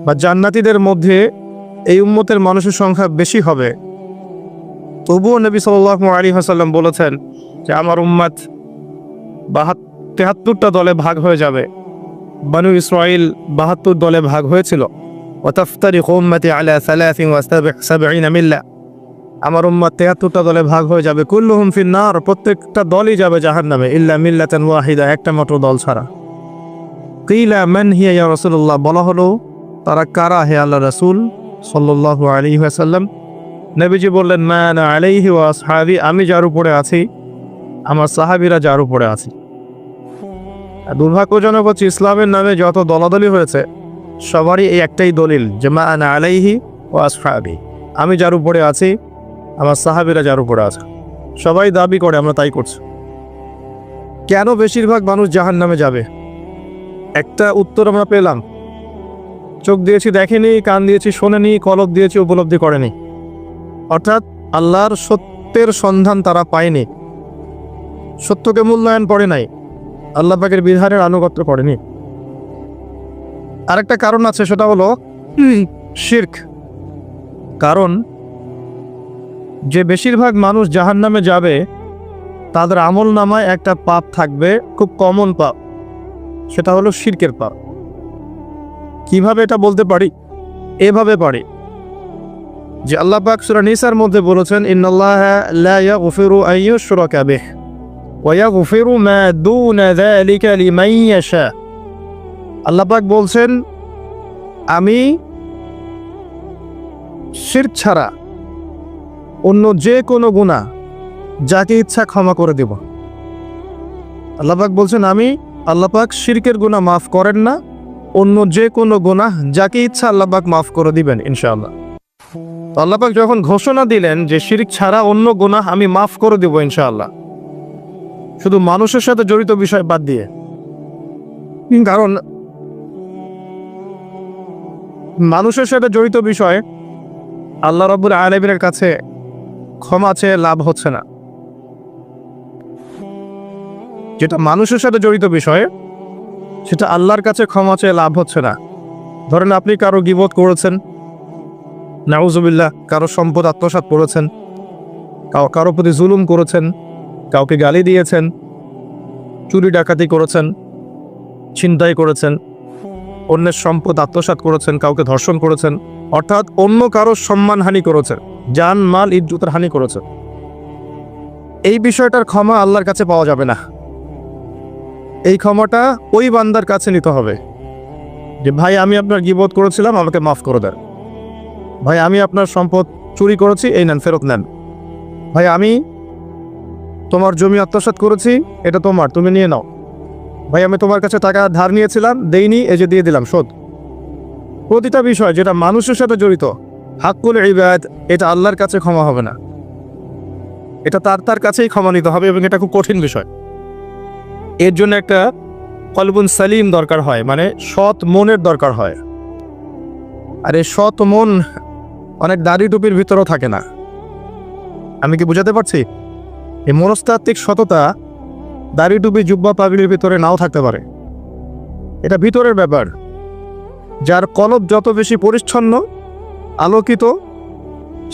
বা জান্নাতীদের মধ্যে এই উম্মতের মানুষের সংখ্যা বেশি হবে, তবুও নবী সাল্লাল্লাহু আলাইহি ওয়াসাল্লাম বলেছেন যে আমার উম্মত 73টা দলে ভাগ হয়ে যাবে। বনু ইসরাইল 72 দলে ভাগ হয়েছিল। ওয়াতাফতারিকু উম্মতি আলা 73 মিল্লা, আমার উম্মত 73টা দলে ভাগ হয়ে যাবে। কুল্লুহুম ফিন্নার, প্রত্যেকটা দলই যাবে জাহান্নামে, ইল্লা মিল্লাতান ওয়াহিদা, একটা মাত্র দল ছাড়া। কিলা মান হিয়া ইয়া রাসূলুল্লাহ, বলা হলো তারা কারা হে আল্লাহ রাসূল সাল্লাল্লাহু আলাইহি ওয়াসাল্লাম? নবীজি বললেন মা আনা আলাইহি ওয়া আসহাবি, আমি যার উপরে আছি, আমার সাহাবীরা যার উপরে আছে। দুর্ভাগ্যজনক হচ্ছে ইসলামের নামে যত দলাদলি হয়েছে সবারই এই একটাই দলিল যে মা আনা আলাইহি ওয়া আসহাবি, আমি যার উপরে আছি, আমার সাহাবীরা যার উপরে আছে। সবাই দাবি করে আমরা তাই করছি। কেন বেশিরভাগ মানুষ জাহান্নামে যাবে? একটা উত্তর আমরা পেলাম, চোখ দিয়েছি দেখেনি, কান দিয়েছি শোনেনি, কলব দিয়েছি উপলব্ধি করেনি। অর্থাৎ আল্লাহর সত্যের সন্ধান তারা পায়নি, সত্যকে মূল্যায়ন করে নাই, আল্লাহ পাকের বিধানের আনুগত্য করেনি। আরেকটা কারণ আছে, সেটা হলো শিরক। কারণ যে বেশিরভাগ মানুষ জাহান্নামে যাবে তাদের আমল নামায় একটা পাপ থাকবে, খুব কমন পাপ, সেটা হলো শিরকের পাপ। কিভাবে এটা বলতে পারি? এভাবে পারি যে আল্লাহ পাক সূরা নিসার মধ্যে বলেছেন ইন্নাল্লাহা লা ইয়াগফিরু আন ইউশরাকা বিহি ওয়া ইয়াগফিরু মা দুনা যালিকা লিমান ইয়াশা। আল্লাহ পাক বলছেন আমি শিরক ছাড়া অন্য যে কোনো গুনাহ যাকে ইচ্ছা ক্ষমা করে দেব। আল্লাহ পাক বলছেন আল্লাহ পাক শিরকের গুনাহ মাফ করেন না, অন্য যে কোনো গুনাহ যাকে ইচ্ছা আল্লাহ পাক মাফ করে দিবেন ইনশাআল্লাহ। আল্লাহ পাক যখন ঘোষণা দিলেন যে শিরক ছাড়া অন্য গুনাহ আমি মাফ করে দেব ইনশাআল্লাহ, শুধু মানুষের সাথে জড়িত বিষয় বাদ দিয়ে। কারণ মানুষের সাথে জড়িত বিষয় আল্লাহ রাব্বুল আলামিনের কাছে ক্ষমা চেয়ে লাভ হচ্ছে না। যেটা মানুষের সাথে জড়িত বিষয় সেটা আল্লাহর কাছে ক্ষমা চেয়ে লাভ হচ্ছে না। ধরেন আপনি কারো গীবত করেছেন, নাউজুবিল্লাহ, কারো সম্পদ আত্মসাৎ করেছেন, কারো প্রতি জুলুম করেছেন, কাউকে গালি দিয়েছেন, চুরি ডাকাতি করেছেন, ছিনতাই করেছেন, অন্যের সম্পদ আত্মসাৎ করেছেন, কাউকে ধর্ষণ করেছেন, অর্থাৎ অন্য কারো সম্মানহানি করেছেন, জান মাল ইজ্জতের হানি করেছেন। এই বিষয়টার ক্ষমা আল্লাহর কাছে পাওয়া যাবে না। এই ক্ষমাটা ওই বান্দার কাছে নিতে হবে যে ভাই আমি আপনার গীবত করেছিলাম, আমাকে মাফ করে দেন। ভাই আমি আপনার সম্পদ চুরি করেছি, এই নেন, ফেরত নেন। ভাই আমি তোমার জমি আত্মসাৎ করেছি, এটা তোমার, তুমি নিয়ে নাও। ভাই আমি তোমার কাছে টাকা ধার নিয়েছিলাম, দেইনি, এই যে দিয়ে দিলাম, শোধ। প্রতিটা বিষয় যেটা মানুষের সাথে জড়িত, হাক্কুল ইবাদ, এটা আল্লাহর কাছে ক্ষমা হবে না, এটা তার কাছেই ক্ষমা নিতে হবে, এবং এটা খুব কঠিন বিষয়। এর জন্য একটা কলবুন সালিম দরকার হয়, মানে সৎ মনের দরকার হয়। আর এই সৎ মন অনেক দাড়ি টুপির ভিতরেও থাকে না। আমি কি বুঝাতে পারছি? এই মনস্তাত্ত্বিক সততা দাড়ি টুপি জুব্বা পাগড়ির ভিতরে নাও থাকতে পারে, এটা ভিতরের ব্যাপার। যার কলব যত বেশি পরিচ্ছন্ন আলোকিত,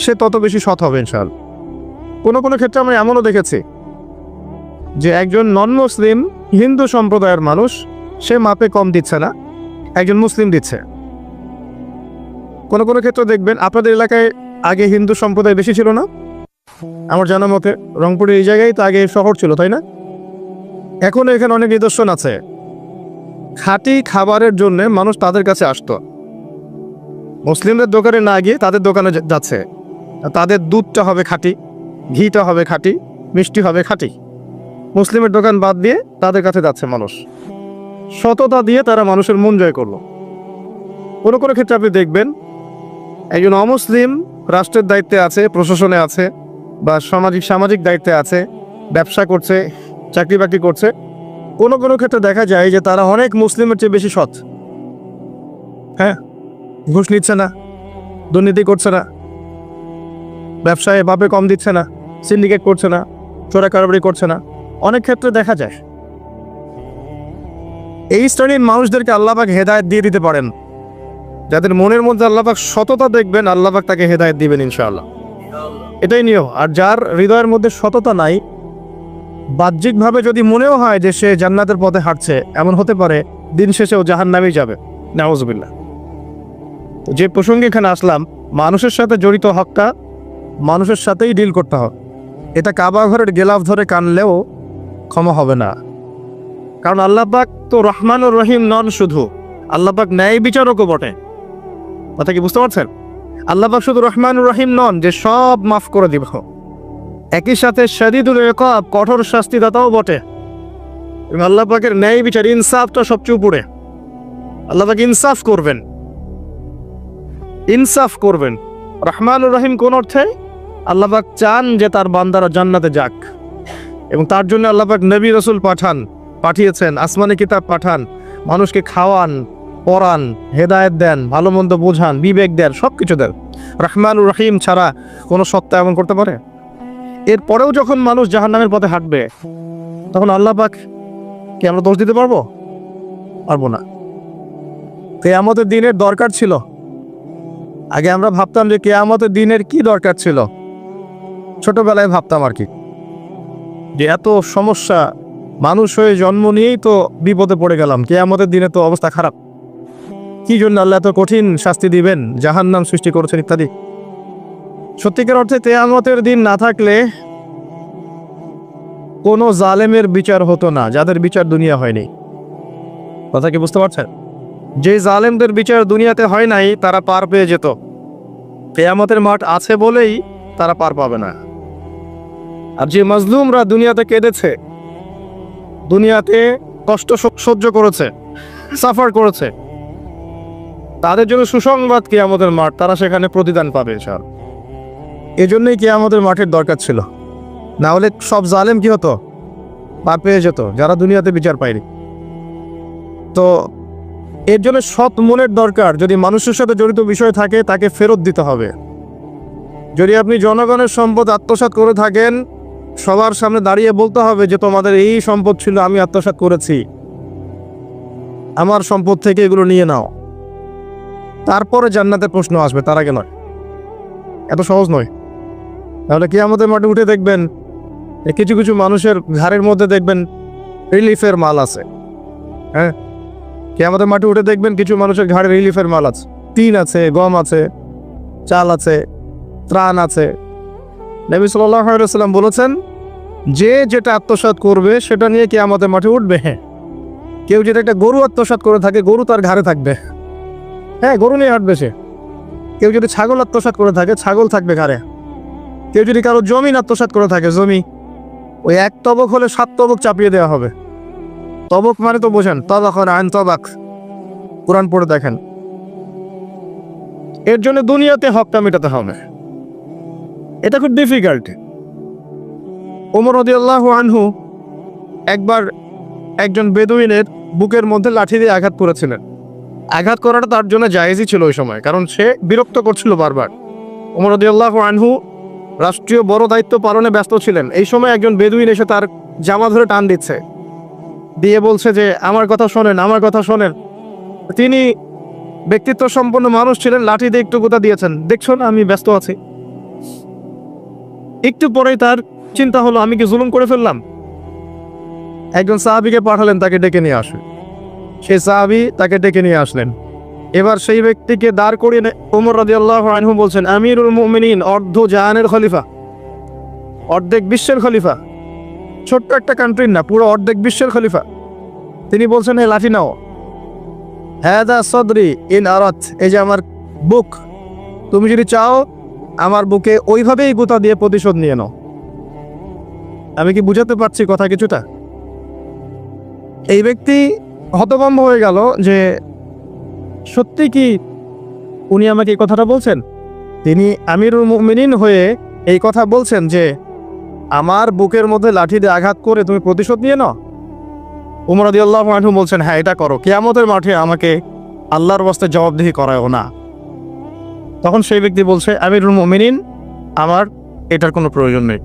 সে তত বেশি সৎ হবে ইনশাআল্লাহ। কোনো কোনো ক্ষেত্রে আমরা এমনও দেখেছি যে একজন নন মুসলিম হিন্দু সম্প্রদায়ের মানুষ, সে মাপে কম দিচ্ছে না, একজন মুসলিম দিচ্ছে। কোনো কোনো ক্ষেত্রে দেখবেন আপনাদের এলাকায় আগে হিন্দু সম্প্রদায় বেশি ছিল না? আমার জানা মতে রংপুরের এই জায়গায় তো আগে শহর ছিল, তাই না? এখনো এখানে অনেক নিদর্শন আছে। খাঁটি খাবারের জন্য মানুষ তাদের কাছে আসতো, মুসলিমদের দোকানে না গিয়ে তাদের দোকানে যাচ্ছে। তাদের দুধটা হবে খাঁটি, ঘিটা হবে খাঁটি, মিষ্টি হবে খাঁটি। মুসলিমের দোকান বাদ দিয়ে তাদের কাছে যাচ্ছে মানুষ। সততা দিয়ে তারা মানুষের মন জয় করলো। কোনো কোনো ক্ষেত্রে আপনি দেখবেন একজন অমুসলিম রাষ্ট্রের দায়িত্বে আছে, প্রশাসনে আছে, বা সামাজিক দায়িত্বে আছে, ব্যবসা করছে, চাকরি বাকরি করছে। কোনো কোনো ক্ষেত্রে দেখা যায় যে তারা অনেক মুসলিমের চেয়ে বেশি সৎ। হ্যাঁ, ঘুষ নিচ্ছে না, দুর্নীতি করছে না, ব্যবসায় বাপে কম দিচ্ছে না, সিন্ডিকেট করছে না, চোরা কারবারি করছে না, অনেক ক্ষেত্রে দেখা যায়। এই শ্রেণীর মানুষদেরকে আল্লাহ পাক হেদায়েত দিয়ে দিতে পারেন যাদের মনের মধ্যে আল্লাহ পাক সততা দেখবেন, আল্লাহ পাক তাকে হেদায়েত দিবেন ইনশাআল্লাহ। এটাই নিয়ম। আর যার হৃদয়ের মধ্যে সততা নাই, বাহ্যিকভাবে যদি মনেও হয় যে সে জান্নাতের পথে হাঁটছে, এমন হতে পারে দিন শেষেও জাহান্নামেই যাবে, নাউযুবিল্লাহ। তো যে প্রসঙ্গে এখানে আসলাম, মানুষের সাথে জড়িত হকটা মানুষের সাথেই ডিল করতে হবে। এটা কাবা ঘরের গেলাফ ধরে কানলেও ক্ষমা হবে না। কারণ আল্লাহ পাক তো রহমানুর রহিম নন, শুধু আল্লাহ পাক ন্যায় বিচারকও বটে। কথা কি বুঝতে পারছেন? আল্লাহ পাক শুধু রহমানুর রহিম নন যে সব মাফ করে দিব, একই সাথে শাদীদুল ইকাব, কঠোর শাস্তিদাতাও বটে। এবং আল্লাহ পাকের ন্যায় বিচার, ইনসাফটা সবচেয়ে উপরে। আল্লাহ পাক ইনসাফ করবেন, ইনসাফ করবেন। রহমানুর রহিম কোন অর্থে? আল্লাহ পাক চান যে তার বান্দারা জান্নাতে যাক, এবং তার জন্য আল্লাহ পাক নবী রাসূল পাঠিয়েছেন, আসমানি কিতাব পাঠান, মানুষকে খাওয়ান, পড়ান, হেদায়েত দেন, ভালো মন্দ বোঝান, বিবেক দেন, সব কিছু দেন। রহমানুর রহিম ছাড়া কোনো সত্তা এমন করতে পারে? এরপরেও যখন মানুষ জাহান্নামের পথে হাঁটবে, তখন আল্লাহ পাক কি আমরা দোষ দিতে পারবো? পারবো না। কিয়ামতের দিনের দরকার ছিল। আগে আমরা ভাবতাম যে কিয়ামতের দিনের কি দরকার ছিল, ছোটবেলায় ভাবতাম আর কি, যে এত সমস্যা, মানুষ হয়ে জন্ম নিয়েই তো বিপদে পড়ে গেলাম, কিয়ামতের দিনে তো অবস্থা খারাপ, কি জন্য আল্লাহ এত কঠিন শাস্তি দিবেন, জাহান্নাম সৃষ্টি করেছেন ইত্যাদি। সত্যিকার অর্থে কিয়ামতের দিন না থাকলে কোনো জালেমের বিচার হতো না, যাদের বিচার দুনিয়া হয়নি। কথা কি বুঝতে পারছেন? যে জালেমদের বিচার দুনিয়াতে হয় নাই, তারা পার পেয়ে যেত। কিয়ামতের মাঠ আছে বলেই তারা পার পাবে না। আর যে মাজলুমরা দুনিয়াতে কেঁদেছে, দুনিয়াতে কষ্ট সহ্য করেছে, সাফার করেছে, তাদের জন্য সুসংবাদ কিয়ামতের মাঠ, তারা সেখানে প্রতিদান পাবে ইনশাআল্লাহ। এজন্যই কিয়ামতের মাঠের দরকার ছিল। না হলে সব জালেম কি হতো? পার পেয়ে যেত, যারা দুনিয়াতে বিচার পায়নি। তো এর জন্য সৎ মনের দরকার। যদি মানুষের সাথে জড়িত বিষয় থাকে, তাকে ফেরত দিতে হবে। যদি আপনি জনগণের সম্পদ আত্মসাৎ করে থাকেন, সবার সামনে দাঁড়িয়ে বলতে হবে যে তোমাদের এই সম্পদ ছিল, আমি আত্মসাৎ করেছি, আমার সম্পদ থেকে এগুলো নিয়ে নাও। তারপরে জান্নাতের প্রশ্ন আসবে, তার আগে নয়। এত সহজ নয়। তাহলে কিয়ামতের মাঠে উঠে দেখবেন কিছু কিছু মানুষের ঘাড়ের মধ্যে দেখবেন রিলিফের মাল আছে। হ্যাঁ, কিয়ামতের মাঠে উঠে দেখবেন কিছু মানুষের ঘাড়ে রিলিফের মাল আছে, টিন আছে, গম আছে, চাল আছে, ত্রাণ আছে। নবী সাল্লাল্লাহু আলাইহি ওয়াসাল্লাম বলেছেন, যে যেটা আত্মসাৎ করবে সেটা নিয়ে কিয়ামতের মাঠে উঠবে। হ্যাঁ, কেউ যদি একটা গরু আত্মসাৎ করে থাকে, গরু তার ঘাড়ে থাকবে। হ্যাঁ, গরু নিয়ে হাঁটবে সে। কেউ যদি ছাগল আত্মসাৎ করে থাকে, ছাগল থাকবে ঘাড়ে। কেউ যদি কারো জমিন আত্মসাৎ করে থাকে, জমি, ওই এক তবক হলে 7 তবক চাপিয়ে দেওয়া হবে। তবক মানে তো বোঝেন, তবাক আইন তবাক, কোরআন পড়ে দেখেন। এর জন্য দুনিয়াতে হকটা মেটাতে হবে। এটা খুব ডিফিকাল্ট। ওমর রাদিয়াল্লাহু আনহু একবার একজন বেদুইনের বুকের মধ্যে লাঠি দিয়ে আঘাত করেছিলেন। আঘাত করাটা তার জন্য জায়েজই ছিল ওই সময়, কারণ সে বিরক্ত করছিল বারবার। ওমর রাদিয়াল্লাহু আনহু রাষ্ট্রীয় বড় দায়িত্ব পালনে ব্যস্ত ছিলেন। এই সময় একজন বেদুইন এসে তার জামা ধরে টান দিচ্ছে, দিয়ে বলছে যে আমার কথা শোনেন, আমার কথা শোনেন। তিনি ব্যক্তিত্ব সম্পন্ন মানুষ ছিলেন, লাঠি দিয়ে একটু গোতা দিয়েছেন, দেখছো না আমি ব্যস্ত আছি। একটু পরেই তার চিন্তা হলো, আমি কি জুলুম করে ফেললাম? একজন সাহাবীকে পাঠালেন তাকে ডেকে নিয়ে আসে। সেই সাহাবী তাকে ডেকে নিয়ে আসলেন। এবার সেই ব্যক্তিকে দাঁড় করিয়ে ওমর রাদিয়াল্লাহু আনহু বলছেন, আমিরুল মুমিনিন, অর্ধ জাহানের খলিফা, অর্ধেক বিশ্বের খলিফা, ছোট্ট একটা কান্ট্রির না, পুরো অর্ধেক বিশ্বের খলিফা। তিনি বলছেন, হে লাঠি নাও। হাদা সদরি ইন আরাত, এই যে আমার বুক, তুমি যদি চাও আমার বুকে ওইভাবেই গোতা দিয়ে প্রতিশোধ নিয়ে নাও। আমি কি বুঝাতে পারছি কথা কিছুটা? এই ব্যক্তি হতভম্ব হয়ে গেল যে সত্যি কি উনি আমাকে এই কথাটা বলছেন? তিনি আমিরুল মুমিনিন হয়ে এই কথা বলছেন যে আমার বুকের মধ্যে লাঠি দিয়ে আঘাত করে তুমি প্রতিশোধ নিয়ে নাও? ওমর রাদিয়াল্লাহু আনহু বলছেন, হ্যাঁ এটা করো, কিয়ামতের মাঠে আমাকে আল্লাহর ওয়াস্তে জবাবদিহি করায়ও না। তখন সেই ব্যক্তি বলছে, আমিরুল মুমিনিন, আমার এটার কোনো প্রয়োজন নেই,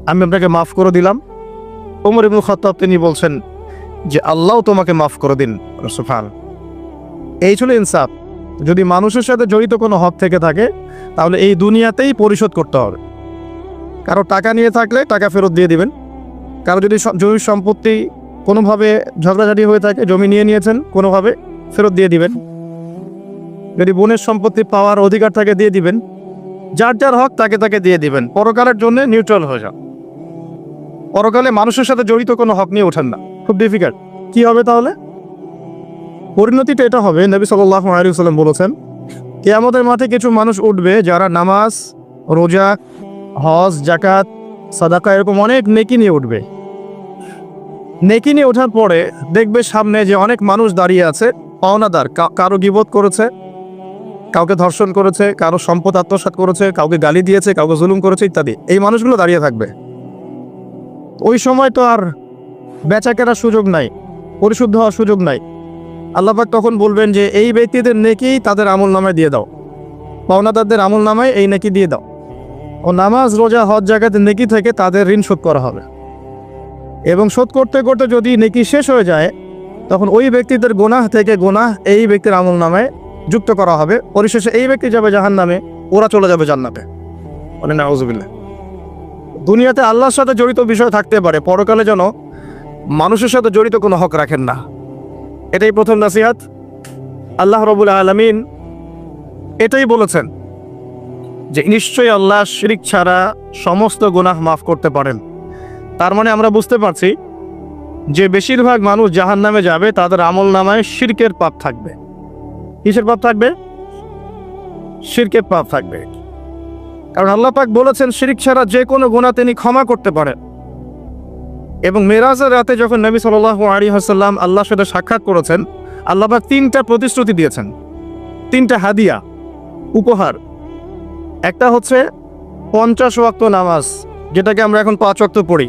আমি আপনাকে মাফ করে দিলাম। ওমর ইবনে খাত্তাব তিনি বলছেন যে আল্লাহ তোমাকে মাফ করে দিন। সুবহান। এই ছিল ইনসাফ। যদি মানুষের সাথে জড়িত কোনো হক থেকে থাকে তাহলে এই দুনিয়াতেই পরিশোধ করতে হবে। কারো টাকা নিয়ে থাকলে টাকা ফেরত দিয়ে দিবেন। কারো যদি জমি সম্পত্তি কোনোভাবে ঝগড়াঝাটি হয়ে থাকে, জমি নিয়ে নিয়েছেন কোনোভাবে, ফেরত দিয়ে দিবেন। যদি বোনের সম্পত্তি পাওয়ার অধিকার থাকে দিয়ে দিবেন। যার যার হক তাকে তাকে দিয়ে দিবেন। পরকালের জন্য নিউট্রাল হয়ে যান। পরকালে মানুষের সাথে জড়িত কোনো হক নিয়ে ওঠেন না, খুব ডিফিকাল্ট। কি হবে তাহলে? পরিণতিটা এটা হবে, নবী সাল্লাল্লাহু আলাইহি ওয়াসাল্লাম বলেছেন, কিয়ামতের মাঠে কিছু মানুষ উঠবে যারা নামাজ, রোজা, হজ, যাকাত, সাদাকা এরকম অনেক নেকি নিয়ে উঠবে। নেকি নিয়ে ওঠার পরে দেখবে সামনে যে অনেক মানুষ দাঁড়িয়ে আছে, পাওনাদার, কারো গীবত করেছে, কাউকে ধর্ষণ করেছে, কারো সম্পদ আত্মসাৎ করেছে, কাউকে গালি দিয়েছে, কাউকে জুলুম করেছে ইত্যাদি। এই মানুষগুলো দাঁড়িয়ে থাকবে। ওই সময় তো আর বেচা কেনার সুযোগ নাই, পরিশুদ্ধ হওয়ার সুযোগ নাই। আল্লাহ পাক তখন বলবেন যে এই ব্যক্তিদের নেকি তাদের আমল নামায় দিয়ে দাও, পাওনাদারদের আমল নামায় এই নেকি দিয়ে দাও। ও নামাজ, রোজা, হজ, যাকাতের নেকি থেকে তাদের ঋণ শোধ করা হবে। এবং শোধ করতে করতে যদি নেকি শেষ হয়ে যায়, তখন ওই ব্যক্তিদের গুনাহ থেকে গুনাহ এই ব্যক্তির আমল নামায় যুক্ত করা হবে। পরিশেষে এই ব্যক্তি যাবে জাহান্নামে, ওরা চলে যাবে জান্নাতে। মানে নাউজুবিল্লাহ। দুনিয়াতে আল্লাহর সাথে জড়িত বিষয় থাকতে পারে, পরকালে যেন মানুষের সাথে জড়িত কোনো হক রাখেন না। এটাই প্রথম নাসিহাত। আল্লাহ রাব্বুল আলামিন এটাই বলেছেন যে নিশ্চয়ই আল্লাহ শিরক ছাড়া সমস্ত গুনাহ মাফ করতে পারেন। তার মানে আমরা বুঝতে পারছি যে বেশিরভাগ মানুষ জাহান্নামে যাবে, তাদের আমল নামায় শিরকের পাপ থাকবে। কিসের পাপ থাকবে? শিরকের পাপ থাকবে। কারণ আল্লাহ পাক বলেছেন শিরক ছাড়া যে কোনো গুনাহ তিনি ক্ষমা করতে পারেন। এবং মেরাজের রাতে যখন নবী সাল্লাল্লাহু আলাইহি ওয়াসাল্লাম আল্লাহর সাথে সাক্ষাৎ করেছেন, আল্লাহ পাক 3টা প্রতিশ্রুতি দিয়েছেন, 3টা হাদিয়া, উপহার। একটা হচ্ছে 50 ওয়াক্ত নামাজ, যেটাকে আমরা এখন 5 ওয়াক্ত পড়ি।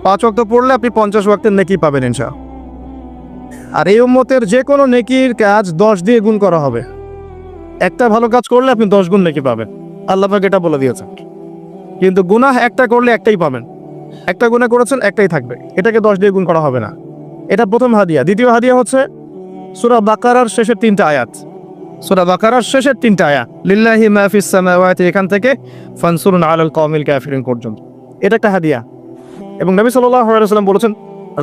5 ওয়াক্ত পড়লে আপনি 50 ওয়াক্তের নেকি পাবেন ইনশাআল্লাহ। আর এই উম্মতের যে কোনো নেকির কাজ 10 দিয়ে গুণ করা হবে। একটা ভালো কাজ করলে আপনি 10 গুণ নেকি পাবেন, আল্লাহ পাক এটা বলে দিয়েছেন। কিন্তু গুনাহ একটা করলে একটাই পাবেন। একটা গুনাহ করেছেন, একটাই থাকবে, এটাকে 10 দিয়ে গুণ করা হবে না। এটা প্রথম হাদিয়া। দ্বিতীয় হাদিয়া হচ্ছে সূরা বাকারার শেষের 3টা আয়াত। সূরা বাকারার শেষের 3টা আয়াত, লিল্লাহি মা ফিস সামাওয়াতি, এখান থেকে ফানসুরুনা আলাল কওমিল কাফিরিন পর্যন্ত। এটা একটা হাদিয়া। এবং নবী সাল্লাল্লাহু আলাইহি ওয়াসাল্লাম বলেছেন,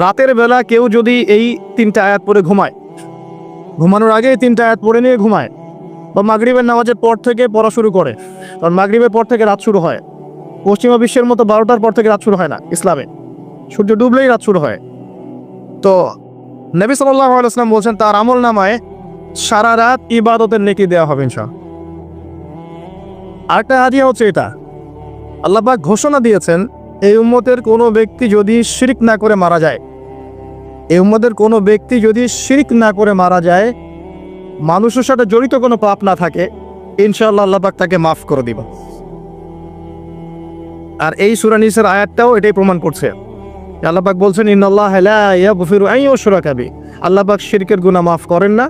রাতের বেলা কেউ যদি এই 3টা আয়াত পড়ে ঘুমায়, ঘুমানোর আগে এই 3টা আয়াত পড়ে নিয়ে ঘুমায়, বা মাগরিবের নামাজের পর থেকে পড়া শুরু করে, কারণ মাগরিবের পর থেকে রাত শুরু হয়। পশ্চিমা বিশ্বের মতো 12টার পর থেকে রাত শুরু হয় না ইসলামে, সূর্য ডুবলেই রাত শুরু হয়। তো নবী সাল্লাল্লাহু আলাইহি ওয়াসাল্লাম বলছেন তার আমল নামায় সারা রাত ইবাদতের নেকি দেওয়া হবে ইনশাআল্লাহ। আরেকটা হাদিয়া হচ্ছে এটা, আল্লাহ পাক ঘোষণা দিয়েছেন এই উম্মতের কোনো ব্যক্তি যদি শিরক না করে মারা যায়, এই উম্মতের কোনো ব্যক্তি যদি শিরক না করে মারা যায়, মানুষের সাথে জড়িত কোনো পাপ না থাকে, ইনশাআল্লাহ আল্লাহ পাক তাকে মাফ করে দিবেন। আর এই সূরা নিসার আয়াতটাও এটাই প্রমাণ করছে। আল্লাহ পাক বলছেন, ইন্নাল্লাহা লা ইয়াগফিরু আন ইউশরাকা বিহি, আল্লাহ পাক শিরকের গুনাহ মাফ করেন না,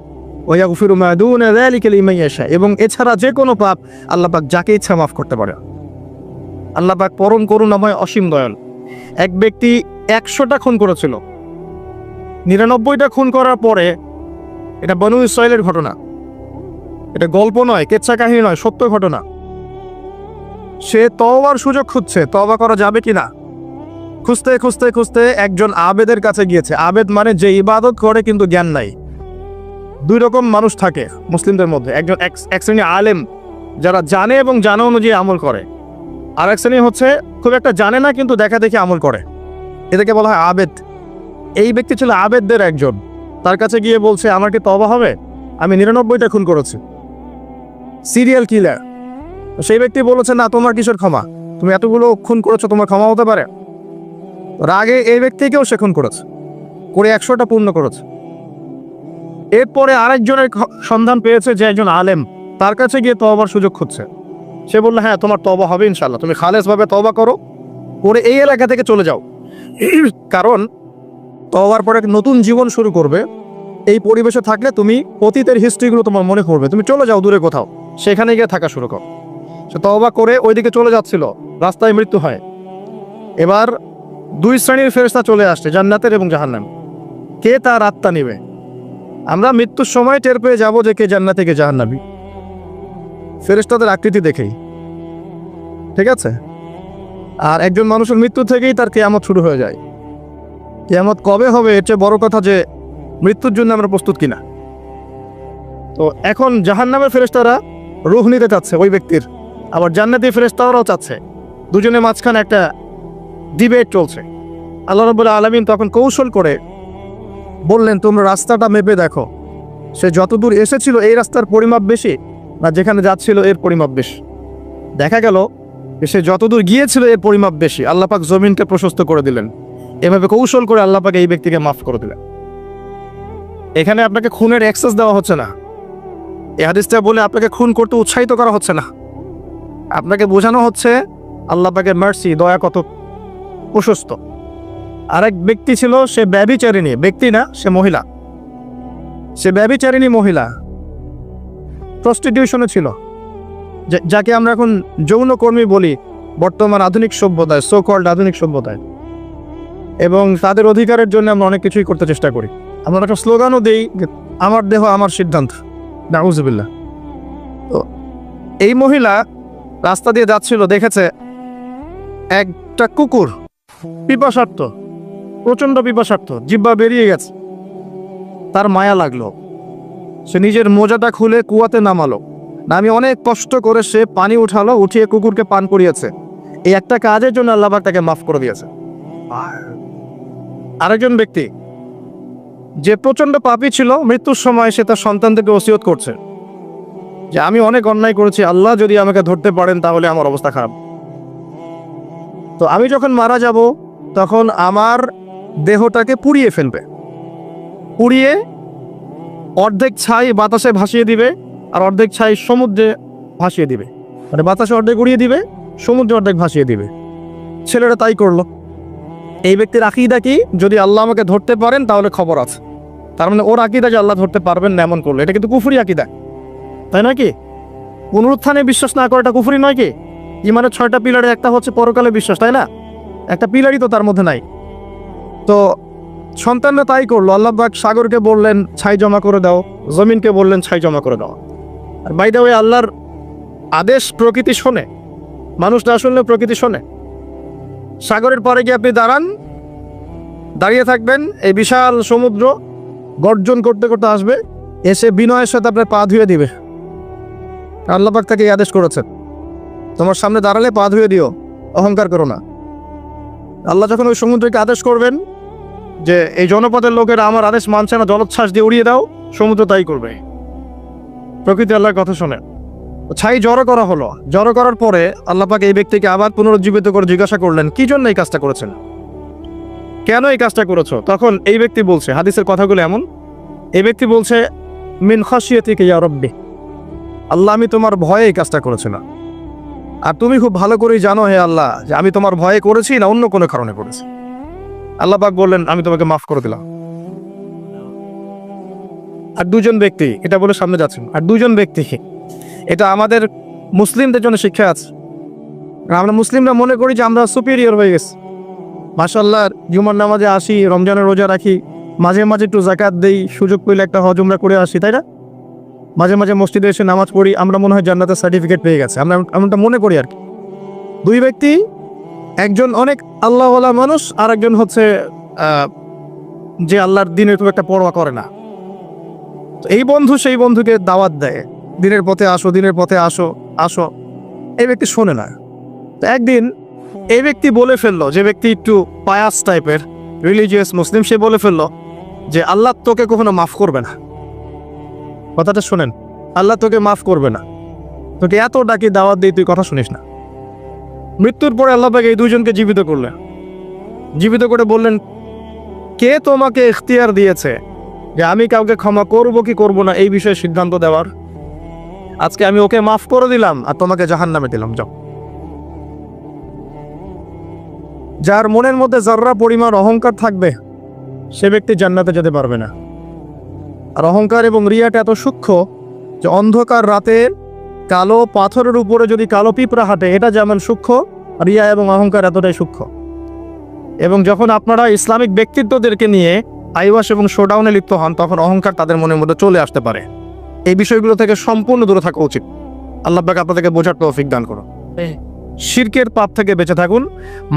ওয়া ইয়াগফিরু মা দুনা যালিকা লিমান ইয়াশা, এবং এছাড়া যে কোনো পাপ আল্লাহ পাক যাকে ইচ্ছা মাফ করতে পারে। আল্লাহ পাক পরম করুণাময়, অসীম দয়াল। এক ব্যক্তি 100টা খুন করেছিল, 99টা খুন করার পরে, এটা বনু ইসরাইলের ঘটনা, এটা গল্প নয়, কেচ্ছা কাহিনী নয়, সত্য ঘটনা। সে তওবার সুযোগ খুঁজছে, তওবা করা যাবে কিনা। খুঁজতে খুঁজতে খুঁজতে একজন আবেদের কাছে গিয়েছে। আবেদ মানে যে ইবাদত করে কিন্তু জ্ঞান নাই। 2 রকম মানুষ থাকে মুসলিমদের মধ্যে, একজন এক শ্রেণী আলেম, যারা জানে এবং জানা অনুযায়ী আমল করে, আর এক শ্রেণী হচ্ছে খুব একটা জানে না কিন্তু দেখা দেখে আমল করে, এটাকে বলা হয় আবেদ। এই ব্যক্তি ছিল আবেদদের একজন। তার কাছে গিয়ে বলছে, আমার কি তওবা হবে? আমি 99টা খুন করেছি, সিরিয়াল কিলার। সেই ব্যক্তি বলেছে, না, তোমার কিসের ক্ষমা? তুমি এতগুলো খুন করেছো, তোমার ক্ষমা হতে পারে? রাগে এই ব্যক্তিকেও সে খুন করেছে, করে 100টা পূর্ণ করেছে। এরপরে আরেকজনের সন্ধান পেয়েছে যে একজন আলেম, তার কাছে গিয়ে তওবার সুযোগ খুঁজছে। সে বলল, হ্যাঁ, তোমার তওবা হবে ইনশাআল্লাহ, তুমি খালেসভাবে তওবা করো, করে এই এলাকা থেকে চলে যাও। কারণ তওবার পরে নতুন জীবন শুরু করবে, এই পরিবেশে থাকলে তুমি অতীতের হিস্ট্রিগুলো তোমার মনে করবে, তুমি চলে যাও দূরে কোথাও, সেখানে গিয়ে থাকা শুরু করো। সে তওবা করে ওইদিকে চলে যাচ্ছিল, রাস্তায় মৃত্যু হয়। এবার 2 শ্রেণীর ফেরেশতা চলে আসছে, জান্নাতের এবং জাহান্নাম। কে তার আত্মা নেবে? আমরা মৃত্যুর সময় টের পেয়ে যাবো যে কে জান্নাতে কে জাহান্নামী। ফেরেশতাদের আকৃতি দেখেই, ঠিক আছে? আর একজন মানুষের মৃত্যু থেকেই তার কিয়ামত শুরু হয়ে যায়। কিয়ামত কবে হবে এর চেয়ে বড় কথা যে মৃত্যুর জন্য আমরা প্রস্তুত কিনা। তো এখন জাহান্নামের ফেরেশতারা রূহ নিতে চাচ্ছে ওই ব্যক্তির, আবার জান্নাতি ফেরেশতারাও চাচ্ছে। দুজনের মাঝখানে একটা ডিবেট চলছে। আল্লাহ রাব্বুল আলামিন তখন কৌশল করে বললেন, তোমরা রাস্তাটা মেপে দেখো, সে যতদূর এসেছিল এই রাস্তার পরিমাপ বেশি না যেখানে যাচ্ছিল এর পরিমাপ বেশি। দেখা গেল সে যতদূর গিয়েছিল এর পরিমাপ বেশি। আল্লাহ পাক জমিনকে প্রশস্ত করে দিলেন। এভাবে কৌশল করে আল্লাহ পাক এই ব্যক্তিকে মাফ করে দিলেন। এখানে আপনাকে খুনের অ্যাক্সেস দেওয়া হচ্ছে না। এই হাদিসটা বলে আপনাকে খুন করতে উৎসাহিত করা হচ্ছে না। আপনাকে বোঝানো হচ্ছে আল্লাহ পাকের মার্সি, দয়া কত প্রশস্ত। আরেক ব্যক্তি ছিল, সে ব্যভিচারিণী, ব্যক্তি না, সে মহিলা। সে ব্যভিচারিণী মহিলা, প্রস্টিটিউশনে ছিল, যাকে আমরা এখন যৌনকর্মী বলি বর্তমান আধুনিক সভ্যতায়, সো কল্ড আধুনিক সভ্যতায়। এবং তাদের অধিকারের জন্য আমরা অনেক কিছুই করতে চেষ্টা করি। আমরা একটা স্লোগানও দিই, আমার দেহ আমার সিদ্ধান্ত, নাউজুবিল্লাহ। তো এই মহিলা রাস্তা দিয়ে যাচ্ছিল, দেখেছে একটা কুকুর পিপাসার্থ, প্রচণ্ড পিপাসার্থ, জিহ্বা বেরিয়ে গেছে। তার মায়া লাগলো, সে নিজের মোজাটা খুলে কুয়াতে নামালো। আমি অনেক কষ্ট করে সে পানি উঠালো, উঠিয়ে কুকুরকে পান করিয়েছে। এই একটা কাজের জন্য আল্লাহ পাক তাকে মাফ করে দিয়েছে। আরেকজন ব্যক্তি যে প্রচণ্ড পাপী ছিল, মৃত্যুর সময় সে তার সন্তানদেরকে ওসিয়ত করছে যে আমি অনেক অন্যায় করেছি, আল্লাহ যদি আমাকে ধরতে পারেন তাহলে আমার অবস্থা খারাপ। তো আমি যখন মারা যাব তখন আমার দেহটাকে পুড়িয়ে ফেলবে, পুড়িয়ে অর্ধেক ছাই বাতাসে ভাসিয়ে দিবে আর অর্ধেক ছাই সমুদ্রে ভাসিয়ে দিবে। মানে বাতাসে অর্ধেক উড়িয়ে দিবে, সমুদ্রে অর্ধেক ভাসিয়ে দিবে। ছেলেরা তাই করলো। এই ব্যক্তির আকীদা কি? যদি আল্লাহ আমাকে ধরতে পারেন তাহলে খবর আছে। তার মানে ওর আকীদা যে আল্লাহ ধরতে পারবেন না এমন করলো। এটা কিন্তু কুফরি আকীদা, তাই নয় কি? পুনরুত্থানে বিশ্বাস না করাটা কুফরি নয় কি? ইমানের 6টা পিলারের একটা হচ্ছে পরকালে বিশ্বাস, তাই না? একটা পিলারই তো তার মধ্যে নাই। তো সন্তানরা তাই করলো। আল্লাহ পাক সাগরকে বললেন ছাই জমা করে দাও, জমিনকে বললেন ছাই জমা করে দাও। আর বাই দ্য ওয়ে, আল্লাহর আদেশ প্রকৃতি শোনে, মানুষ না শুনলে প্রকৃতি শোনে। সাগরের পরে গিয়ে আপনি দাঁড়ান, দাঁড়িয়ে থাকবেন, এই বিশাল সমুদ্র গর্জন করতে করতে আসবে, এসে বিনয়ের সাথে আপনার পা ধুয়ে দিবে। আল্লাহ পাক তাকে এই আদেশ করেছেন, তোমার সামনে দাঁড়ালে পা ধুয়ে দিও, অহংকার করো না। আল্লাহ যখন ওই সমুদ্রকে আদেশ করবেন যে এই জনপদের লোকেরা আমার আদেশ মানছে না, জলোচ্ছ্বাস দিয়ে উড়িয়ে দাও, সমুদ্র তাই করবে। প্রকৃতি আল্লাহর কথা শোনে। ছাই জড়ো করা হলো। জড়ো করার পরে আল্লাহ পাক এই ব্যক্তিকে আবার পুনরুজ্জীবিত করে জিজ্ঞাসা করলেন, কি জন্য এই কাজটা করেছেন, কেন এই কাজটা করেছো? তখন এই ব্যক্তি বলছে, হাদিসের কথাগুলো এমন, এই ব্যক্তি বলছে, মিন খাশিয়াতিকা ইয়া রাব্বি, আল্লাহ আমি তোমার ভয়ে এই কাজটা করেছি না। আর তুমি খুব ভালো করেই জানো হে আল্লাহ যে আমি তোমার ভয়ে করেছি না অন্য কোনো কারণে করেছি। আল্লাহ পাক বললেন, আমি তোমাকে মাফ করে দিলাম। আর দুজন ব্যক্তি, এটা বলে সামনে যাচ্ছেন, আর দুজন ব্যক্তি, এটা আমাদের মুসলিমদের জন্য শিক্ষা আছে। আমরা মুসলিমরা মনে করি যে আমরা সুপিরিয়র হয়ে গেছি। মাশাআল্লাহ, জুমার নামাজে আসি, রমজানের রোজা রাখি, মাঝে মাঝে একটু যাকাত দেই, সুযোগ পেলে একটা হজ উমরা করে আসি, তাই না? মাঝে মাঝে মসজিদে এসে নামাজ পড়ি, আমরা মনে হয় জান্নাতের সার্টিফিকেট পেয়ে গেছে, আমরা এমনটা মনে করি আর কি। দুই ব্যক্তি, একজন অনেক আল্লাহওয়ালা মানুষ, আর একজন হচ্ছে যে আল্লাহর দিনের খুব একটা পরোয়া করে না। তো এই বন্ধু সেই বন্ধুকে দাওয়াত দেয়, দিনের পথে আসো, দিনের পথে আসো, আসো। এই ব্যক্তি শোনে না। তো একদিন এই ব্যক্তি বলে ফেললো, যে ব্যক্তি একটু পায়াস টাইপের রিলিজিয়াস মুসলিম, সে বলে ফেললো যে আল্লাহ তোকে কখনো মাফ করবে না। কথাটা শোনেন, আল্লাহ তোকে মাফ করবে না, তোকে এত ডাকি দাওয়াত দিই, তুই কথা শুনিস না। মৃত্যুর পরে আল্লাহ পাক এই দুইজনকে জীবিত করলেন। জীবিত করে বললেন, কে তোমাকে ইখতিয়ার দিয়েছে যে আমি কাউকে ক্ষমা করব কি করব না এই বিষয়ে সিদ্ধান্ত দেওয়ার? আজকে আমি ওকে মাফ করে দিলাম আর তোমাকে জাহান্নামে দিলাম, যাও। যার মনের মধ্যে যাররা পরিমাণ অহংকার থাকবে সে ব্যক্তি জান্নাতে যেতে পারবে না। আর অহংকার এবং রিয়াটা এত সূক্ষ্ম যে অন্ধকার রাতের কালো পাথরের উপরে যদি কালো পিঁপড়া হাঁটে, এটা যেমন সূক্ষ্ম, রিয়া এবং অহংকার এতটাই সূক্ষ্ম। এবং যখন আপনারা ইসলামিক ব্যক্তিত্বদেরকে নিয়ে আইওয়াশ এবং শোডাউনে লিপ্ত হন, তখন অহংকার তাদের মনের মধ্যে চলে আসতে পারে। এই বিষয়গুলো থেকে সম্পূর্ণ দূরে থাকা উচিত। আল্লাহ পাক আপনাদেরকে বোঝার তৌফিক দান করুন। শিরকের পাপ থেকে বেঁচে থাকুন,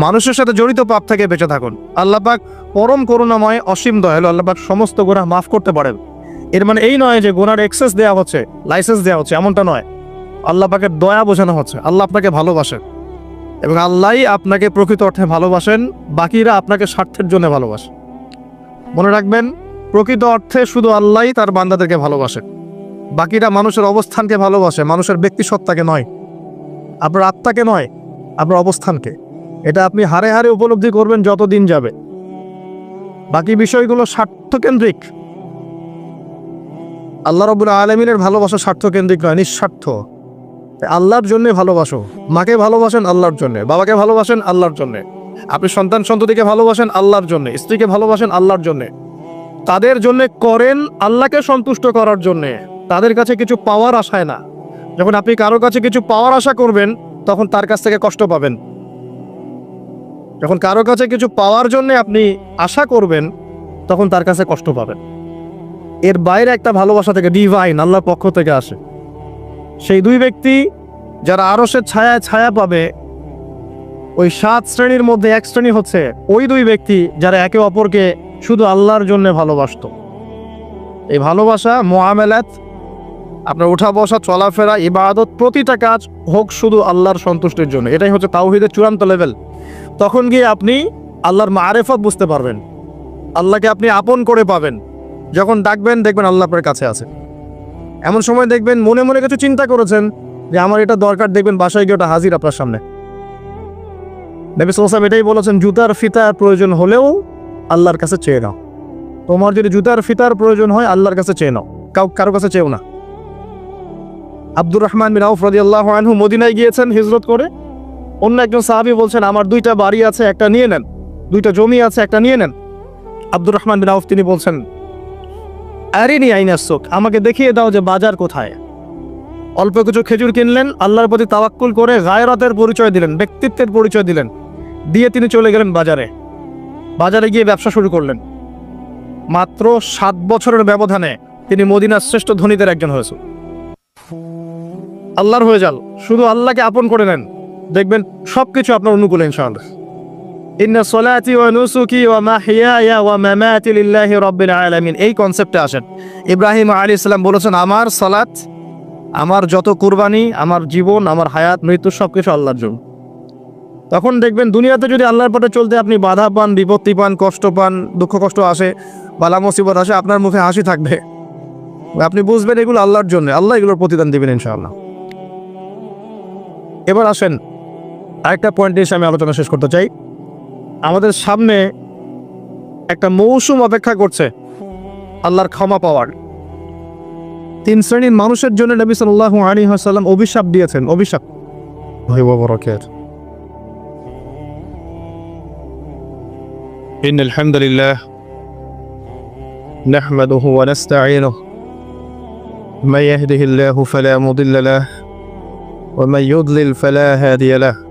মানুষের সাথে জড়িত পাপ থেকে বেঁচে থাকুন। আল্লাহ পাক পরম করুণাময়, অসীম দয়ালু। আল্লাহ পাক সমস্ত গুনাহ মাফ করতে পারেন। এর মানে এই নয় যে গুনার এক্সেস দেওয়া হচ্ছে, লাইসেন্স দেওয়া হচ্ছে, এমনটা নয়। আল্লাহ পাকের দয়া বোঝানো হচ্ছে। আল্লাহ আপনাকে ভালোবাসেন এবং আল্লাহই আপনাকে প্রকৃত অর্থে ভালোবাসেন, বাকিরা আপনাকে স্বার্থের জন্য ভালোবাসে। মনে রাখবেন, প্রকৃত অর্থে শুধু আল্লাহই তার বান্দাদেরকে ভালোবাসে, বাকিরা মানুষের অবস্থানকে ভালোবাসে, মানুষের ব্যক্তিসত্তাকে নয়, আপনার আত্মাকে নয়, আপনার অবস্থানকে। এটা আপনি হারে হারে উপলব্ধি করবেন যত দিন যাবে। বাকি বিষয়গুলো স্বার্থকেন্দ্রিক। আল্লাহ রাব্বুল আলামিনের ভালোবাসা স্বার্থকেন্দ্রিক নয়, নিঃস্বার্থ। আল্লাহর জন্যে ভালোবাসো। মাকে ভালোবাসেন আল্লাহর জন্যে, বাবাকে ভালোবাসেন আল্লাহর জন্যে, আপনি সন্তান সন্ততিকে ভালোবাসেন আল্লাহর জন্যে, স্ত্রীকে ভালোবাসেন আল্লাহর জন্যে। তাদের জন্য করেন আল্লাহকে সন্তুষ্ট করার জন্যে, তাদের কাছে কিছু পাওয়ার আশায় না। যখন আপনি কারো কাছে কিছু পাওয়ার আশা করবেন, তখন তার কাছ থেকে কষ্ট পাবেন। যখন কারো কাছে কিছু পাওয়ার জন্য আপনি আশা করবেন, তখন তার কাছে কষ্ট পাবেন। এর বাইরে একটা ভালোবাসা থেকে, ডিভাইন, আল্লাহর পক্ষ থেকে আসে। সেই দুই ব্যক্তি যারা আরশের ছায়ায় ছায়া পাবে, ওই 7 শ্রেণীর মধ্যে এক শ্রেণী হচ্ছে ওই দুই ব্যক্তি যারা একে অপরকে শুধু আল্লাহর জন্য ভালোবাসত। এই ভালোবাসা, মুআমালাত, আপনার উঠা বসা, চলাফেরা, ইবাদত, প্রতিটা কাজ হোক শুধু আল্লাহর সন্তুষ্টির জন্য। এটাই হচ্ছে তাওহীদের চূড়ান্ত লেভেল। তখন গিয়ে আপনি আল্লাহর মারিফত বুঝতে পারবেন, আল্লাহকে আপনি আপন করে পাবেন। যখন ডাকবেন, দেখবেন আল্লাহ আপনার কাছে আছে। এমন সময় দেখবেন মনে মনে কিছু চিন্তা করেছেন যে আমার এটা দরকার, দেখবেন বাসায় গিয়ে ওটা হাজির আপনার সামনে। নবী সাল্লাল্লাহু আলাইহি ওয়াসাল্লাম এটাই বলেছেন, জুতার ফিতার প্রয়োজন হলেও আল্লাহর কাছে চেয়ে নাও। তোমার যদি জুতার ফিতার প্রয়োজন হয়, আল্লাহর কাছে চেয়ে নাও, কারো কাছে চেয়েও না। আব্দুর রহমান বিন আউফ রাদিয়াল্লাহু আনহু মদিনায় গিয়েছেন হিজরত করে। অন্য একজন সাহাবী বলছেন, আমার 2টা বাড়ি আছে, একটা নিয়ে নেন, 2টা জমি আছে, একটা নিয়ে নেন। আব্দুর রহমান বিন আউফ তিনি বলছেন, আরিনি আইনাস সুক, আমাকে দেখিয়ে দাও যে বাজার কোথায়। অল্প কিছু খেজুর কিনলেন, আল্লাহর প্রতি তাওয়াক্কুল করে গায়রাতের পরিচয় দিলেন, ব্যক্তিত্বের পরিচয় দিলেন, দিয়ে তিনি চলে গেলেন বাজারে। বাজারে গিয়ে ব্যবসা শুরু করলেন। মাত্র 7 বছরের ব্যবধানে তিনি মদিনার শ্রেষ্ঠ ধনীদের একজন হয়েছেন। আল্লাহর হয়ে যান, শুধু আল্লাহকে আপন করে নেন, দেখবেন সবকিছু আপনার অনুকূলে ইনশাআল্লাহ। ইন্না সলাতি ওয়া নুসুকি ওয়া মাহইয়ায়া ওয়া মামাতি লিল্লাহি রাব্বিল আলামিন, এই কনসেপ্টে আসেন। ইব্রাহিম আলাইহিস সালাম বলেছেন, আমার সালাত, আমার যত কুরবানি, আমার জীবন, আমার হায়াত, মৃত্যু সবকিছু আল্লাহর জন্য। তখন দেখবেন দুনিয়াতে যদি আল্লাহর পথে চলতে আপনি বাধা পান, বিপত্তি পান, কষ্ট পান, দুঃখ কষ্ট আসে, বালা মুসিবত আসে, আপনার মুখে হাসি থাকবে। আপনি বুঝবেন এগুলো আল্লাহর জন্য, আল্লাহ এগুলোর প্রতিদান দিবেন ইনশাআল্লাহ। এবার আসেন আরেকটা পয়েন্ট এসে আমি আলোচনা শেষ করতে চাই। আমাদের সামনে একটা মৌসুম অপেক্ষা করছে আল্লাহর ক্ষমা পাওয়ার। 3 শ্রেণীর মানুষের জন্য নবী সাল্লাল্লাহু আলাইহি ওয়াসাল্লাম অভিশাপ দিয়েছেন। অভিশাপ ইন্নাল হামদুলিল্লাহ নাহমাদুহু ওয়া নাস্তাঈনুহু মান ইয়াহদিহিল্লাহু ফালা মুদিল্লা লাহু ওয়া মান ইউদ্লিল ফালা হাদিয়া লাহু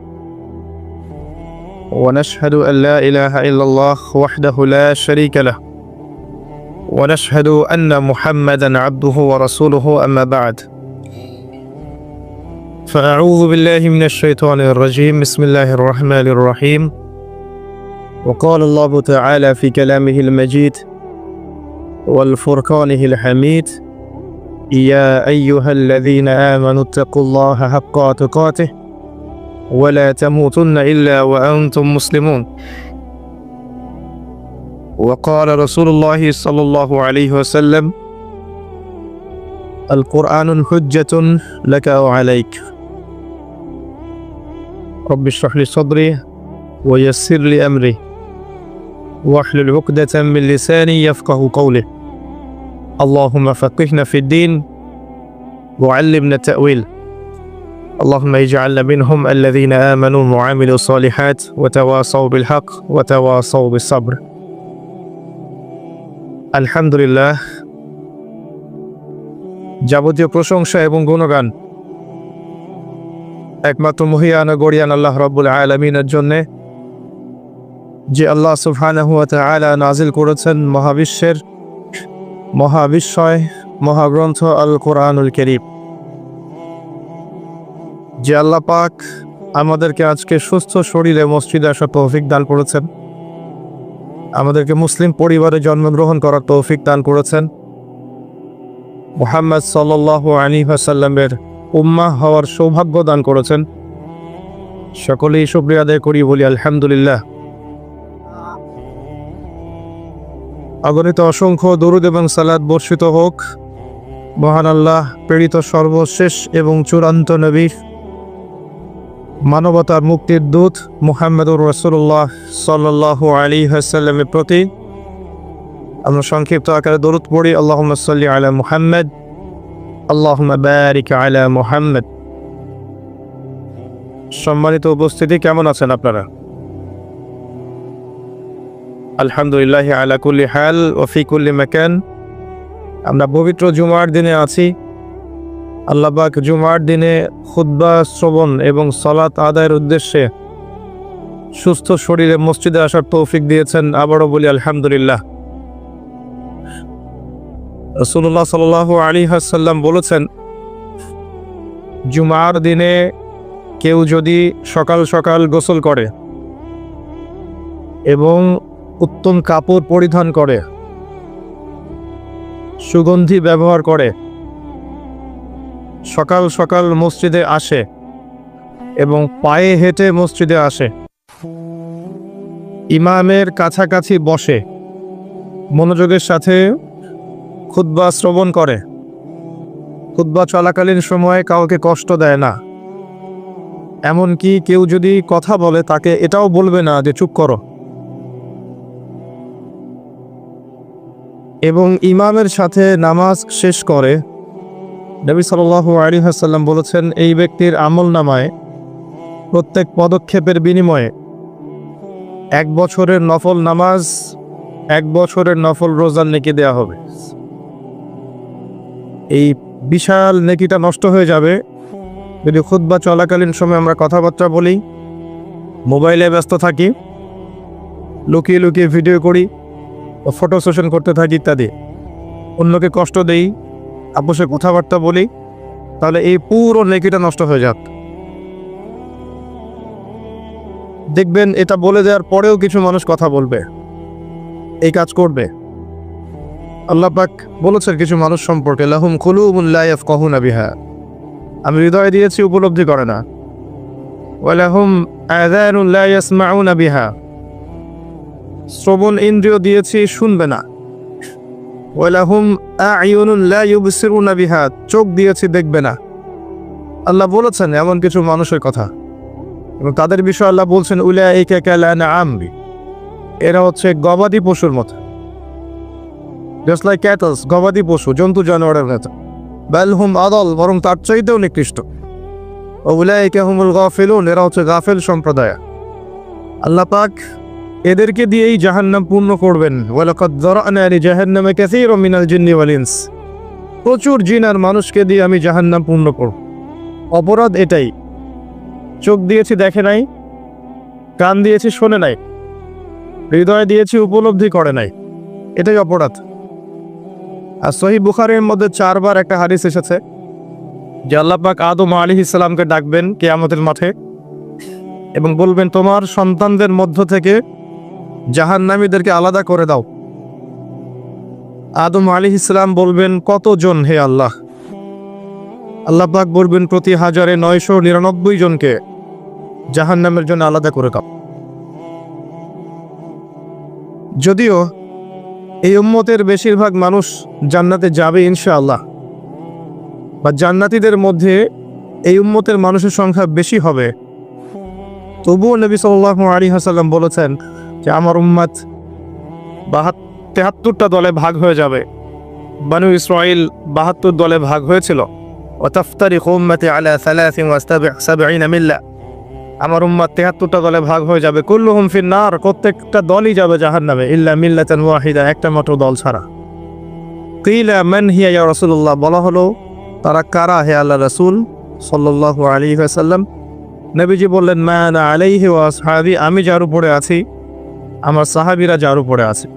ونشهد أن لا إله إلا الله وحده لا شريك له ونشهد أن محمدا عبده ورسوله أما بعد فأعوذ بالله من الشيطان الرجيم بسم الله الرحمن الرحيم وقال الله تعالى في كلامه المجيد والفرقانه الحميد يا أيها الذين آمنوا اتقوا الله حق تقاته ولا تموتن إلا وأنتم مسلمون وقال رسول الله صلى الله عليه وسلم القرآن حجة لك وعليك رب اشرح لي صدري ويسر لي أمري واحلل عقدة من لساني يفقه قولي اللهم فقهنا في الدين وعلمنا التأويل اللهم اجعلنا منهم الذين آمنوا وعملوا الصالحات وتواصوا بالحق وتواصوا بالصبر আলহামদুলিল্লাহ, যাবতীয় প্রশংসা এবং গুণগান একমাত্র মহিয়ান ও গরিয়ান আল্লাহ রাব্বুল আলামিনের জন্য, যে আল্লাহ সুবহানাহু ওয়া তাআলা নাজিল করেছেন মহাবিশ্বের মহাবিশ্বয় মহাগ্রন্থ আল কোরআনুল কারীম। যে আল্লাহ পাক আমাদেরকে আজকে সুস্থ শরীরে মসজিদে আসার তৌফিক দান করেছেন, আমাদেরকে মুসলিম পরিবারে জন্মগ্রহণ করার তৌফিক দান করেছেন, মুহাম্মদ সাল্লাল্লাহু আলাইহি ওয়াসাল্লামের উম্মাহ হওয়ার সৌভাগ্য দান করেছেন। সকলেই শুকরিয়া আদায় করি, বলি আলহামদুলিল্লাহ। অগণিত অসংখ্য দরুদ এবং সালাত বর্ষিত হোক মহান আল্লাহ প্রেরিত সর্বশেষ এবং চূড়ান্ত নবী, মানবতার মুক্তির দূত মুহাম্মদুর রাসূলুল্লাহ সাল্লাল্লাহু আলাইহি ওয়াসাল্লামের প্রতি। আমরা সংক্ষিপ্ত আকারে দরুদ পড়ি। আল্লাহুম্মা সাল্লি আলা মুহাম্মদ, আল্লাহুম্মা বারিক আলা মুহাম্মদ। সম্মানিত উপস্থিতি, কেমন আছেন আপনারা? আলহামদুলিল্লাহ আলা কুল্লি হাল ওয়া ফি কুল্লি মাকান। আমরা পবিত্র জুমার দিনে আছি। আল্লাহ পাক জুমার দিনে খুতবা শ্রবণ এবং সালাত আদায়ের উদ্দেশ্যে সুস্থ শরীরে মসজিদে আসার তৌফিক দিয়েছেন। আবারও বলি আলহামদুলিল্লাহ। রাসূলুল্লাহ সাল্লাল্লাহু আলাইহি ওয়াসাল্লাম বলেছেন, জুমার দিনে কেউ যদি সকাল সকাল গোসল করে এবং উত্তম কাপড় পরিধান করে, সুগন্ধি ব্যবহার করে, সকাল সকাল মসজিদে আসে এবং পায়ে হেঁটে মসজিদে আসে, ইমামের কাছাকাছি বসে, মনোযোগের সাথে খুতবা শ্রবণ করে, খুতবা চলাকালীন সময়ে কাউকে কষ্ট দেয় না, এমনকি কেউ যদি কথা বলে তাকে এটাও বলবে না যে চুপ করো, এবং ইমামের সাথে নামাজ শেষ করে, নবী সাল্লাল্লাহু আলাইহি ওয়াসাল্লাম বলেছেন, এই ব্যক্তির আমলনামায় প্রত্যেক পদক্ষেপের বিনিময়ে 1 বছরের নফল নামাজ, 1 বছরের নফল রোজার নেকি দেয়া হবে। এই বিশাল নেকিটা নষ্ট হয়ে যাবে যদি খুতবা চলাকালীন সময় আমরা কথাবার্তা বলি, মোবাইলে ব্যস্ত থাকি, লুকিয়ে লুকিয়ে ভিডিও করি, ফটো সেশন করতে থাকি ইত্যাদি, অন্যকে কষ্ট দেই, আপোষে কথাবার্তা বলি, তাহলে এই পুরো নেকিটা নষ্ট হয়ে যাক। দেখবেন এটা বলে দেওয়ার পরেও কিছু মানুষ কথা বলবে, এই কাজ করবে। আল্লাহ পাক বলেছেন কিছু মানুষ সম্পর্কে, লাহুম কুলুবুন লা ইয়াফকাহুনা বিহা, আমি হৃদয় দিয়েছি উপলব্ধি করে না, ওয়া লাহুম আযানুন লা ইয়াসমাউনা বিহা, শ্রবণ ইন্দ্রিয় দিয়েছি শুনবে না, ওয়া লাহুম আ'য়ুনুন লা ইউবসিরুনা বিহা, চোখ দিয়েছি দেখবে না। আল্লাহ বলেছেন এমন কিছু মানুষের কথা, এবং তাদের বিষয়ে আল্লাহ বলছেন, উলাইকা কালানআম, এরা হচ্ছে গবাদি পশুর মতো, জাস্ট লাইক ক্যাটলস, গবাদি পশু, জন্তু জানোয়ারের মতো। বাল হুম আদাল, বরং তার চাইতেও নিকৃষ্ট। উলাইকা হুমুল গাফিলুন, এরা হচ্ছে গাফেল সম্প্রদায়। আল্লাহ পাক এদেরকে দিয়েই জাহান্নাম পূর্ণ করবেন। ওয়ালাকাদ যারানা লিজাহান্নামা কাসীরাম মিনাল জিন্নি ওয়াল ইনস, প্রচুর জিন আর মানুষকে দিয়ে আমি জাহান্নাম পূর্ণ করব। অপরাধ এটাই, চোখ দিয়েছি দেখে নাই, কান দিয়েছি শোনে নাই, হৃদয় দিয়েছি উপলব্ধি করে নাই, এটাই অপরাধ। আর সহিহ বুখারীর মধ্যে 4 বার একটা হাদিস এসেছে যে আল্লাহ পাক আদম আলাইহিস সালামকে ডাকবেন কিয়ামতের মাঠে এবং বলবেন, তোমার সন্তানদের মধ্য থেকে জাহান্নামীদেরকে আলাদা করে দাও। আদম আলাইহিস সালাম বলবেন, কতজন হে আল্লাহ? আল্লাহ পাক বলবেন, প্রতি 1999 জনকে জাহান্নামের জন্য আলাদা করে দাও। যদিও এই উম্মতের বেশিরভাগ মানুষ জান্নাতে যাবে ইনশাআল্লাহ, বা জান্নাতীদের মধ্যে এই উম্মতের মানুষের সংখ্যা বেশি হবে, তবুও নবী সাল্লাল্লাহু আলাইহি ওয়াসাল্লাম বলেছেন যে আমার উম্মত 73টা দলে ভাগ হয়ে যাবে। বানু ইসরাঈল 72 দলে ভাগ হয়েছিল। ওয়া তাফতারিকু উম্মতি আলা 73 মিল্লা, আমার উম্মত 73টা দলে ভাগ হয়ে যাবে। কুল্লুহুম ফিন নার, প্রত্যেকটা দলই যাবে জাহান্নামে, ইল্লা মিল্লাতান ওয়াহিদা, একটা মাত্র দল ছাড়া। কিলা মান হিয়া ইয়া রাসূলুল্লাহ, বলা হলো তারা কারা হে আল্লাহ রাসূল সাল্লাল্লাহু আলাইহি ওয়াসাল্লাম? নবীজি বললেন, মা আনা আলাইহি ওয়া আসহাবি, আমি যার উপরে আছি, আমার সাহাবীরা যার উপরে আছে।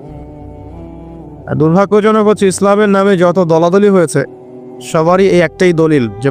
দুর্ভাগ্যজনক হচ্ছে ইসলামের নামে যত দলাদলি হয়েছে সবারই এই একটাই দলিল যে